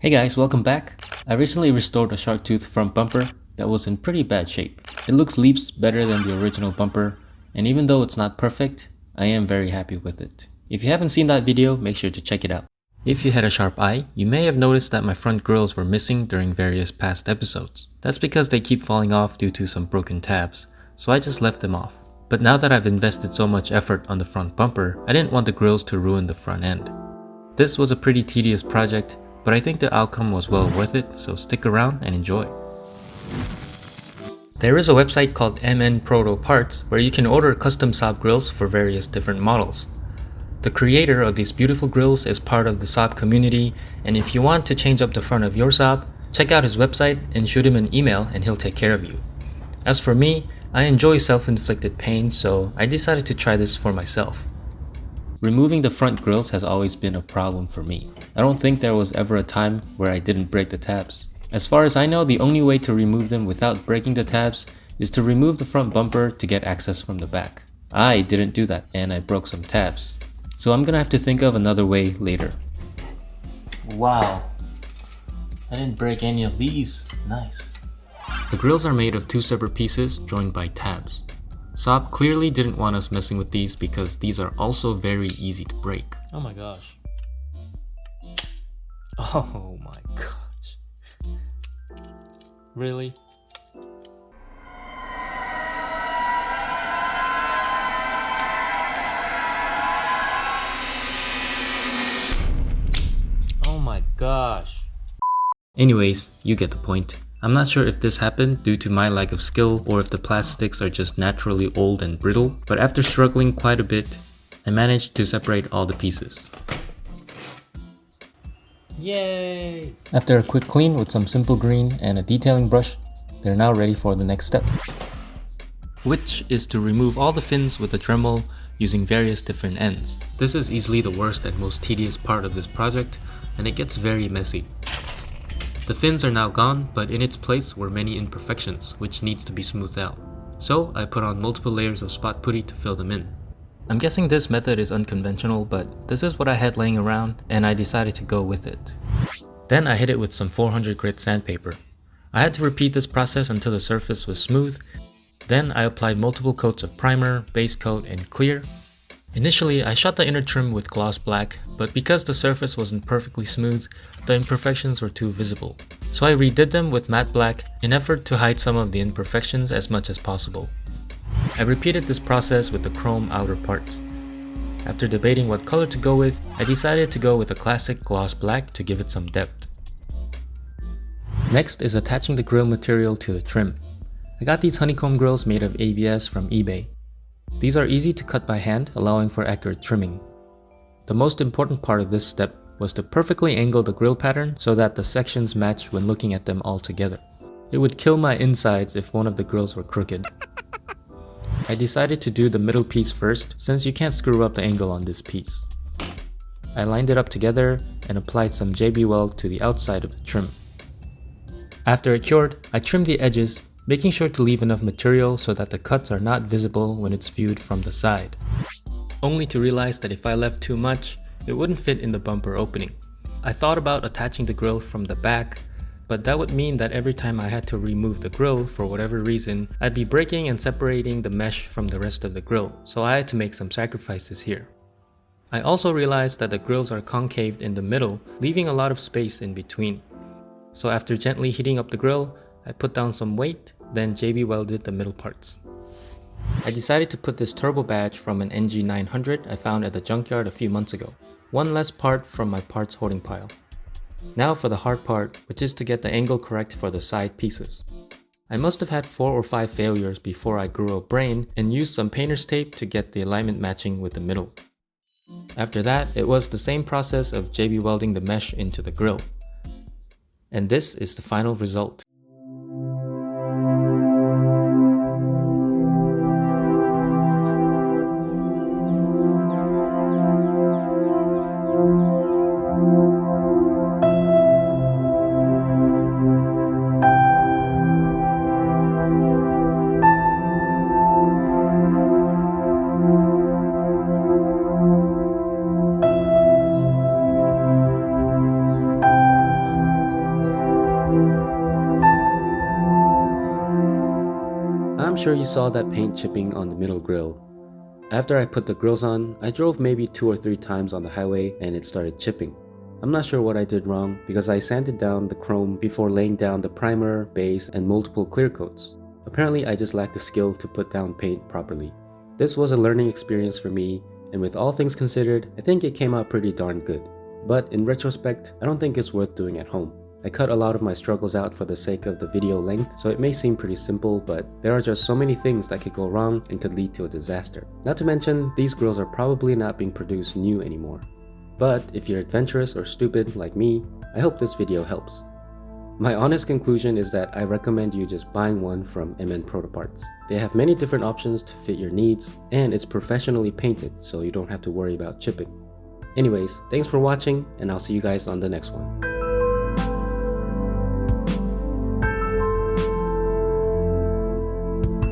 Hey guys, welcome back. I recently restored a shark tooth front bumper that was in pretty bad shape. It looks leaps better than the original bumper, and even though it's not perfect, I am very happy with it. If you haven't seen that video, make sure to check it out. If you had a sharp eye, you may have noticed that my front grills were missing during various past episodes. That's because they keep falling off due to some broken tabs, so I just left them off. But now that I've invested so much effort on the front bumper, I didn't want the grills to ruin the front end. This was a pretty tedious project, but I think the outcome was well worth it, so stick around and enjoy. There is a website called Proto Parts where you can order custom SAAB grills for various different models. The creator of these beautiful grills is part of the SAAB community, and if you want to change up the front of your SAAB, check out his website and shoot him an email and he'll take care of you. As for me, I enjoy self-inflicted pain, so I decided to try this for myself. Removing the front grills has always been a problem for me. I don't think there was ever a time where I didn't break the tabs. As far as I know, the only way to remove them without breaking the tabs is to remove the front bumper to get access from the back. I didn't do that and I broke some tabs. So I'm gonna have to think of another way later. Wow, I didn't break any of these. Nice. The grills are made of two separate pieces joined by tabs. SAAB clearly didn't want us messing with these because these are also very easy to break. Oh my gosh. Oh my gosh. Really? Oh my gosh. Anyways, you get the point. I'm not sure if this happened due to my lack of skill or if the plastics are just naturally old and brittle, but after struggling quite a bit, I managed to separate all the pieces. Yay! After a quick clean with some simple green and a detailing brush, they're now ready for the next step, which is to remove all the fins with a Dremel using various different ends. This is easily the worst and most tedious part of this project, and it gets very messy. The fins are now gone, but in its place were many imperfections, which needs to be smoothed out. So I put on multiple layers of spot putty to fill them in. I'm guessing this method is unconventional, but this is what I had laying around, and I decided to go with it. Then I hit it with some 400 grit sandpaper. I had to repeat this process until the surface was smooth. Then I applied multiple coats of primer, base coat, and clear. Initially, I shot the inner trim with gloss black, but because the surface wasn't perfectly smooth, the imperfections were too visible. So I redid them with matte black in effort to hide some of the imperfections as much as possible. I repeated this process with the chrome outer parts. After debating what color to go with, I decided to go with a classic gloss black to give it some depth. Next is attaching the grill material to the trim. I got these honeycomb grills made of ABS from eBay. These are easy to cut by hand, allowing for accurate trimming. The most important part of this step was to perfectly angle the grill pattern so that the sections match when looking at them all together. It would kill my insides if one of the grills were crooked. I decided to do the middle piece first since you can't screw up the angle on this piece. I lined it up together and applied some JB Weld to the outside of the trim. After it cured, I trimmed the edges, making sure to leave enough material so that the cuts are not visible when it's viewed from the side. Only to realize that if I left too much, it wouldn't fit in the bumper opening. I thought about attaching the grill from the back, but that would mean that every time I had to remove the grill for whatever reason, I'd be breaking and separating the mesh from the rest of the grill, so I had to make some sacrifices here. I also realized that the grills are concaved in the middle, leaving a lot of space in between. So after gently heating up the grill, I put down some weight, then JB welded the middle parts. I decided to put this turbo badge from an NG900 I found at the junkyard a few months ago. One less part from my parts holding pile. Now for the hard part, which is to get the angle correct for the side pieces. I must have had 4 or 5 failures before I grew a brain and used some painter's tape to get the alignment matching with the middle. After that, it was the same process of JB welding the mesh into the grill. And this is the final result. I'm sure you saw that paint chipping on the middle grille. After I put the grills on, I drove maybe 2 or 3 times on the highway and it started chipping. I'm not sure what I did wrong because I sanded down the chrome before laying down the primer, base, and multiple clear coats. Apparently I just lacked the skill to put down paint properly. This was a learning experience for me, and with all things considered, I think it came out pretty darn good. But in retrospect, I don't think it's worth doing at home. I cut a lot of my struggles out for the sake of the video length, so it may seem pretty simple, but there are just so many things that could go wrong and could lead to a disaster. Not to mention, these grills are probably not being produced new anymore. But if you're adventurous or stupid like me, I hope this video helps. My honest conclusion is that I recommend you just buying one from Proto Parts. They have many different options to fit your needs, and it's professionally painted, so you don't have to worry about chipping. Anyways, thanks for watching, and I'll see you guys on the next one.